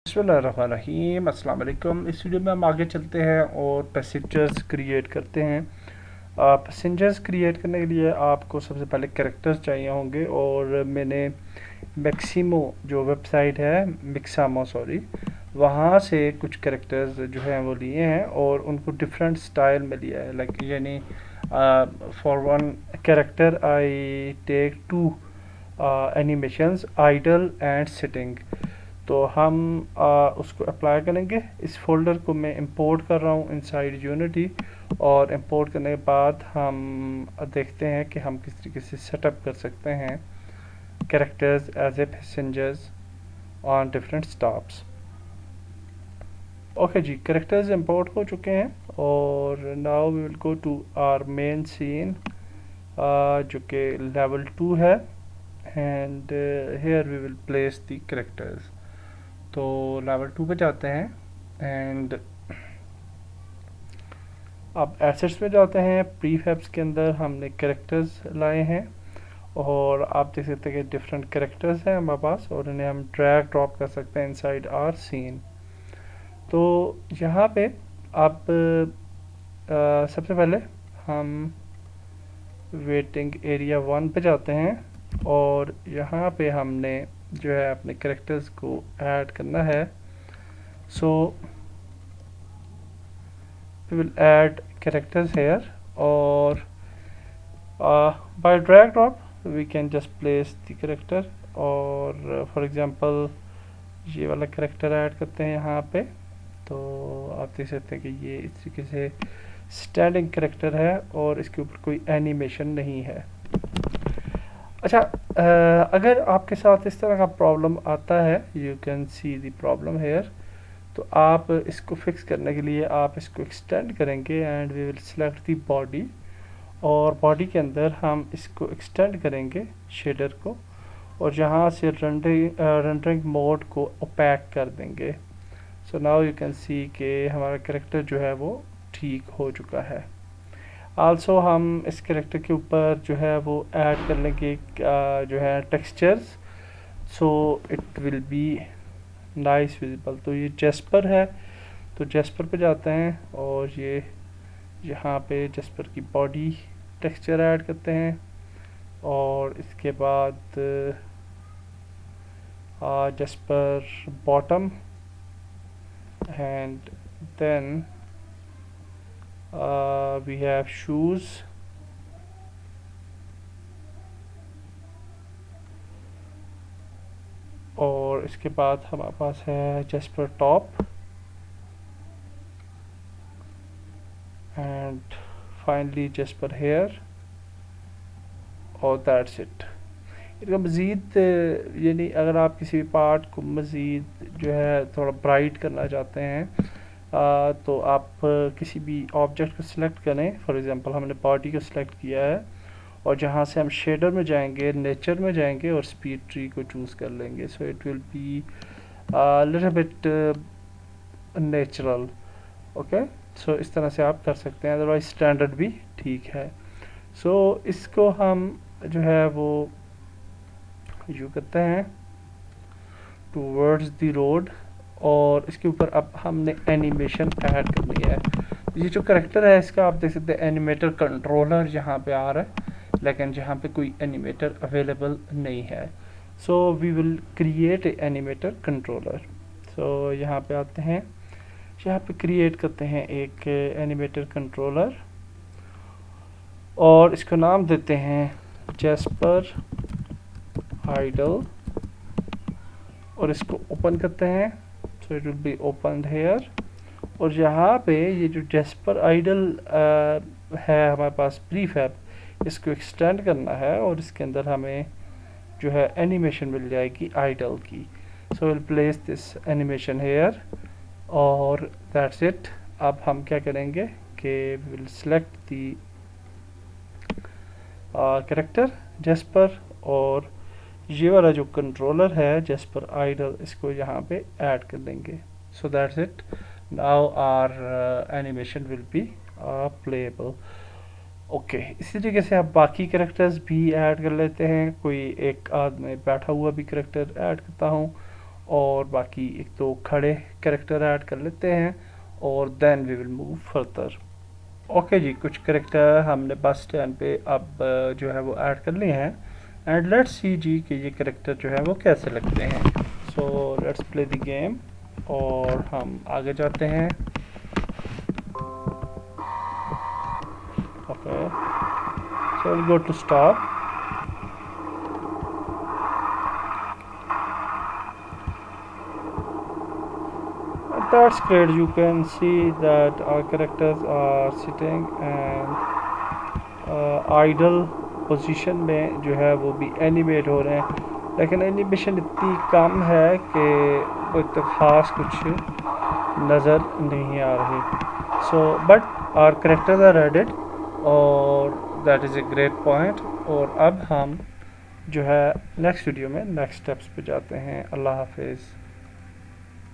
बिस्मिल्लाहिर्रहमानिर्रहीम। अस्सलाम वालेकुम। इस वीडियो में हम आगे चलते हैं और पैसेंजर्स क्रिएट करते हैं। पैसेंजर्स क्रिएट करने के लिए आपको सबसे पहले कैरेक्टर्स चाहिए होंगे और मैंने मैक्सिमो जो वेबसाइट है मिक्सामो सॉरी वहाँ से कुछ कैरेक्टर्स जो हैं वो लिए हैं और उनको डिफरेंट स्टाइल में लिया है। लाइक यानी for one character I take two animations idle and sitting. तो हम उसको अप्लाई करेंगे। इस फोल्डर को मैं इंपोर्ट कर रहा हूँ इनसाइड यूनिटी और इंपोर्ट करने के बाद हम देखते हैं कि हम किस तरीके से सेटअप कर सकते हैं characters as a passengers on different stops. Okay जी, कैरेक्टर्स इंपोर्ट हो चुके हैं और now we will go to our main scene जो कि लेवल 2 है and here we will place the characters. तो लेवल 2 पे जाते हैं एंड अब एसेट्स में जाते हैं। प्रीफैब्स के अंदर हमने कैरेक्टर्स लाए हैं और आप देख सकते हैं कि डिफरेंट कैरेक्टर्स हैं हमारे पास और इन्हें हम ड्रैग ड्रॉप कर सकते हैं इनसाइड आवर सीन। तो यहाँ पे आप सबसे पहले हम वेटिंग एरिया 1 पे जाते हैं और यहाँ पे हमने जो है अपने कैरेक्टर्स को ऐड करना है। So we will add characters here और by drag drop we can just place the character और फॉर एग्जांपल ये वाला कैरेक्टर ऐड करते हैं यहाँ पे। तो आप देख सकते हैं कि ये इस तरीके से स्टैंडिंग कैरेक्टर है और इसके ऊपर कोई एनिमेशन नहीं है। अच्छा, अगर आपके साथ इस तरह का प्रॉब्लम आता है, you can see the problem here, तो आप इसको फिक्स करने के लिए आप इसको एक्सटेंड करेंगे and we will select the body और बॉडी के अंदर हम इसको एक्सटेंड करेंगे शेडर को और यहाँ से रेंडरिंग मोड को ओपैक कर देंगे। सो नाउ यू कैन सी कि हमारा कैरेक्टर जो है वो ठीक हो चुका है। आल्सो हम इस कैरेक्टर के ऊपर जो है वो ऐड कर लेंगे जो है textures, so it will be nice visible. तो ये जेस्पर है, तो जेस्पर पे जाते हैं और ये यहाँ पे जेस्पर की बॉडी टेक्सचर ऐड करते हैं और इसके बाद Jasper bottom and then we have shoes और इसके बाद हमारे पास है Jasper top and finally Jasper here और दैट्स इट। इनका मज़ीद यानी अगर आप किसी भी पार्ट को मज़ीद जो है थोड़ा ब्राइट करना चाहते हैं तो आप किसी भी ऑब्जेक्ट को सिलेक्ट करें। फॉर एग्जांपल हमने बॉडी को सिलेक्ट किया है और जहाँ से हम शेडर में जाएंगे, नेचर में जाएंगे और स्पीड ट्री को चूज़ कर लेंगे। So it will be little bit natural. Okay, so इस तरह से आप कर सकते हैं, अदरवाइज स्टैंडर्ड भी ठीक है। सो इसको हम जो है वो यू करते हैं टूवर्ड्स द रोड और इसके ऊपर अब हमने एनिमेशन ऐड करनी है। ये जो करेक्टर है इसका आप देख सकते हैं एनिमेटर कंट्रोलर यहाँ पे आ रहा है लेकिन यहाँ पे कोई एनिमेटर अवेलेबल नहीं है। So we will create a animator controller. So यहाँ पे आते हैं, यहाँ पे क्रिएट करते हैं एक एनिमेटर कंट्रोलर और इसको नाम देते हैं जेस्पर आइडल और इसको ओपन करते हैं। So it will be open here और यहाँ पे ये जो जेस्पर आइडल है हमारे पास प्रीफैब, इसको एक्सटेंड करना है और इसके अंदर हमें जो है एनिमेशन मिल जाएगी आइडल की। So will place this animation here और दैट्स इट। अब हम क्या करेंगे कि will select the character Jasper और ये वाला जो कंट्रोलर है जेस्पर आइडल इसको यहाँ पे ऐड कर देंगे। So that's it, now our animation will be playable. Okay, इसी तरीके से आप बाकी कैरेक्टर्स भी ऐड कर लेते हैं। कोई एक आदमी बैठा हुआ भी कैरेक्टर ऐड करता हूँ और बाकी एक दो खड़े कैरेक्टर ऐड कर लेते हैं और then we will move further. Okay जी, कुछ कैरेक्टर हमने बस स्टैंड पे अब जो है वो ऐड कर लिए हैं एंड लेट्स सी जी कि ये कैरेक्टर जो है वो कैसे लगते हैं। So let's play the game और हम आगे जाते हैं। Okay, so will go to stop. That's great. You can see that our characters are sitting and idle position में जो है वो भी एनिमेट हो रहे हैं, लेकिन एनिमेशन इतनी कम है कि वो इतना ख़ास कुछ नज़र नहीं आ रही। So but our characters are added और that is a great point. और अब हम जो है नेक्स्ट वीडियो में नेक्स्ट स्टेप्स पे जाते हैं। अल्लाह हाफिज़।